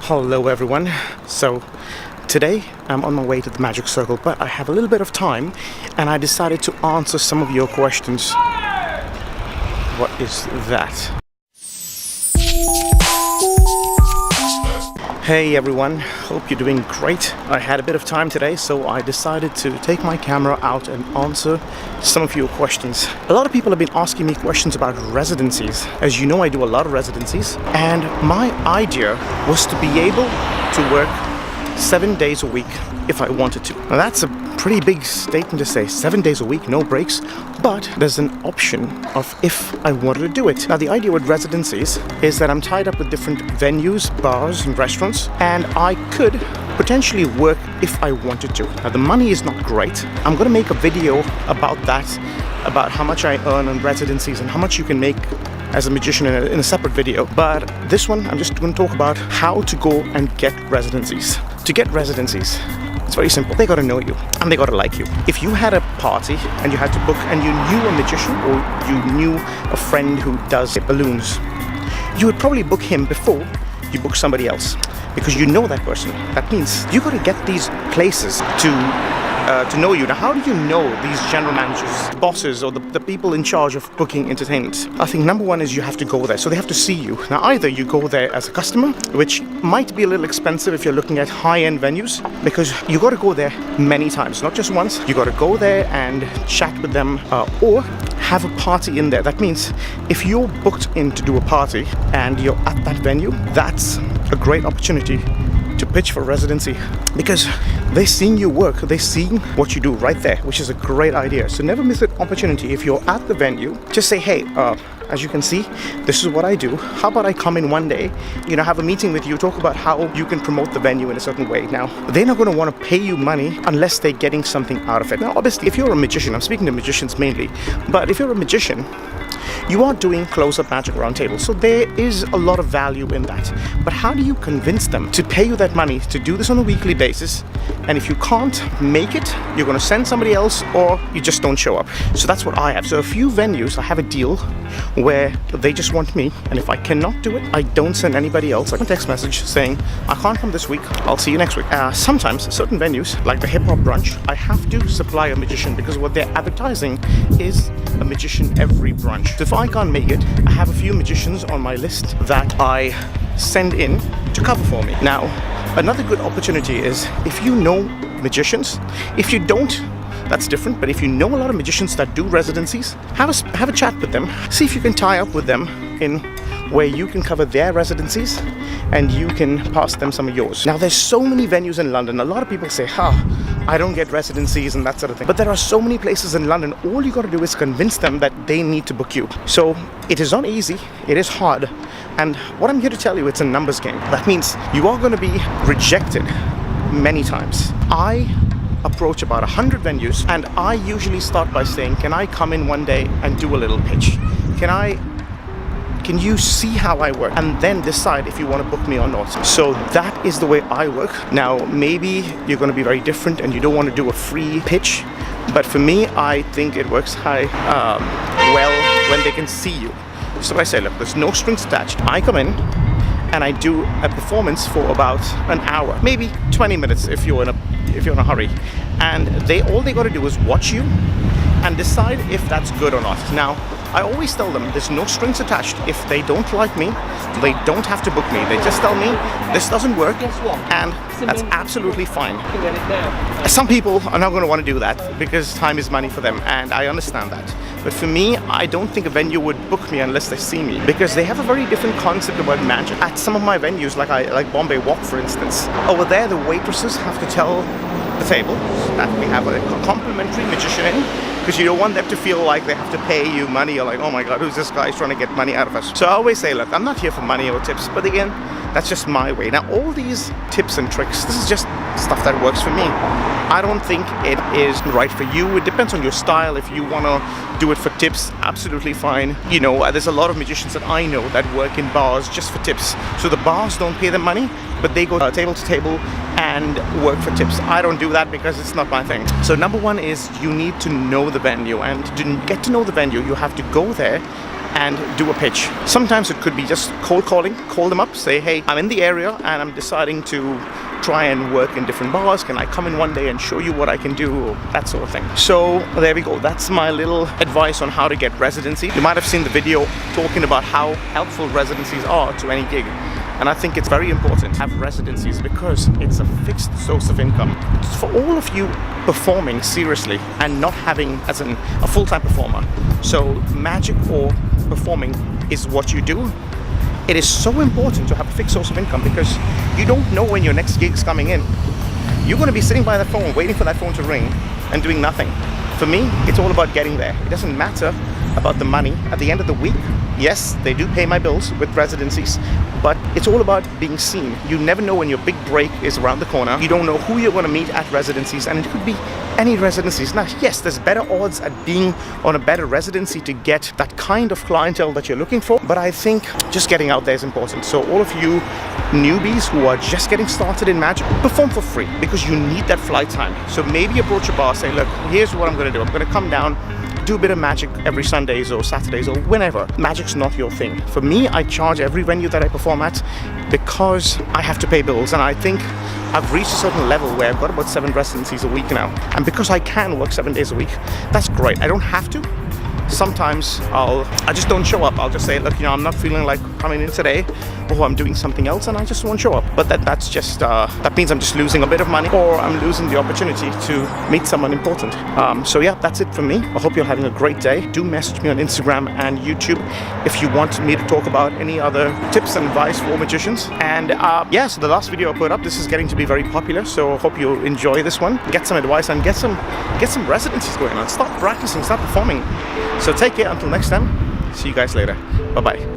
Hello everyone. So today I'm on my way to the Magic Circle, but I have a little bit of time and I decided to answer some of your questions. What is that? Hey everyone, hope you're doing great. I had a bit of time today, so I decided to take my camera out and answer some of your questions. A lot of people have been asking me questions about residencies. As you know, I do a lot of residencies, and my idea was to be able to work 7 days a week if I wanted to. Now that's a pretty big statement to say, 7 days a week, no breaks, but there's an option of if I wanted to do it. Now the idea with residencies is that I'm tied up with different venues, bars and restaurants, and I could potentially work if I wanted to. Now the money is not great. I'm gonna make a video about that, about how much I earn on residencies and how much you can make as a magician in a separate video. But this one, I'm just going to talk about how to go and get residencies. To get residencies, it's very simple. They got to know you and they got to like you. If you had a party and you had to book and you knew a magician or you knew a friend who does balloons, you would probably book him before you book somebody else because you know that person. That means you got to get these places to know you. Now, how do you know these general managers, bosses, or the people in charge of booking entertainment? I think number one is you have to go there, so they have to see you. Now, either you go there as a customer, which might be a little expensive if you're looking at high-end venues, because you got to go there many times, not just once. You got to go there and chat with them, or have a party in there. That means if you're booked in to do a party and you're at that venue, that's a great opportunity to pitch for residency, because they're seeing you work, they're seeing what you do right there, which is a great idea. So never miss an opportunity. If you're at the venue, just say, hey, as you can see, this is what I do. How about I come in one day, have a meeting with you, talk about how you can promote the venue in a certain way. Now, they're not going to want to pay you money unless they're getting something out of it. Now, obviously, if you're a magician, I'm speaking to magicians mainly, but if you're a magician, you are doing close-up magic around tables, so there is a lot of value in that. But how do you convince them to pay you that money to do this on a weekly basis? And if you can't make it, you're going to send somebody else, or you just don't show up. So that's what I have. So a few venues, I have a deal where they just want me, and if I cannot do it, I don't send anybody else. I have a text message saying, I can't come this week, I'll see you next week. Sometimes certain venues, like the hip hop brunch, I have to supply a magician because what they're advertising is a magician every brunch. So if I can't make it, I have a few magicians on my list that I send in to cover for me. Now, another good opportunity is if you know magicians. If you don't, that's different, but if you know a lot of magicians that do residencies, have a chat with them. See if you can tie up with them in where you can cover their residencies and you can pass them some of yours. Now, there's so many venues in London. A lot of people say, I don't get residencies and that sort of thing. But there are so many places in London. All you got to do is convince them that they need to book you. So it is not easy. It is hard. And what I'm here to tell you, it's a numbers game. That means you are going to be rejected many times. I approach about 100 venues, and I usually start by saying, can I come in one day and do a little pitch? Can you see how I work? And then decide if you want to book me or not. So that is the way I work. Now, maybe you're going to be very different and you don't want to do a free pitch, but for me, I think it works well when they can see you. So I say, look, there's no strings attached. I come in and I do a performance for about an hour, maybe 20 minutes if you're in a hurry. And all they got to do is watch you and decide if that's good or not. Now, I always tell them there's no strings attached. If they don't like me, they don't have to book me. They just tell me this doesn't work, and that's absolutely fine. Some people are not going to want to do that because time is money for them, and I understand that. But for me, I don't think a venue would book me unless they see me, because they have a very different concept about magic. At some of my venues, like Bombay Walk, for instance, over there the waitresses have to tell the table that we have a complimentary magician in, because you don't want them to feel like they have to pay you money, or like, oh my god, who's this guy trying to get money out of us? So I always say, look, I'm not here for money or tips, but again, that's just my way. Now, all these tips and tricks, this is just stuff that works for me. I don't think it is right for you. It depends on your style. If you want to do it for tips, absolutely fine. There's a lot of magicians that I know that work in bars just for tips. So the bars don't pay them money, but they go table to table and work for tips. I don't do that because it's not my thing. So number one is you need to know the venue, and to get to know the venue, you have to go there and do a pitch. Sometimes it could be just cold calling, call them up, say, hey, I'm in the area and I'm deciding to try and work in different bars. Can I come in one day and show you what I can do? Or that sort of thing. So there we go. That's my little advice on how to get residency. You might have seen the video talking about how helpful residencies are to any gig. And I think it's very important to have residencies because it's a fixed source of income. For all of you performing seriously and not having as a full-time performer, so magic or performing is what you do, it is so important to have a fixed source of income because you don't know when your next gig's coming in. You're going to be sitting by the phone waiting for that phone to ring and doing nothing. For me, it's all about getting there. It doesn't matter about the money at the end of the week. Yes, they do pay my bills with residencies, but it's all about being seen. You never know when your big break is around the corner. You don't know who you're going to meet at residencies, and it could be any residencies. Now, yes, there's better odds at being on a better residency to get that kind of clientele that you're looking for, but I think just getting out there is important. So all of you newbies who are just getting started in magic, perform for free because you need that flight time. So maybe approach a bar, say, look, here's what I'm going to do. I'm going to come down, do a bit of magic every Sundays or Saturdays or whenever. Magic's not your thing. For me, I charge every venue that I perform at because I have to pay bills, and I think I've reached a certain level where I've got about 7 residencies a week now. And because I can work 7 days a week, that's great. I don't have to. Sometimes I just don't show up. I'll just say, look, you know, I'm not feeling like coming in today, or I'm doing something else and I just won't show up. But that's just, that means I'm just losing a bit of money, or I'm losing the opportunity to meet someone important. So yeah, that's it from me. I hope you're having a great day. Do message me on Instagram and YouTube if you want me to talk about any other tips and advice for magicians. And yeah, so the last video I put up, this is getting to be very popular, so I hope you enjoy this one. Get some advice and get some residencies going on. Start practicing, start performing. So take care until next time. See you guys later. Bye-bye.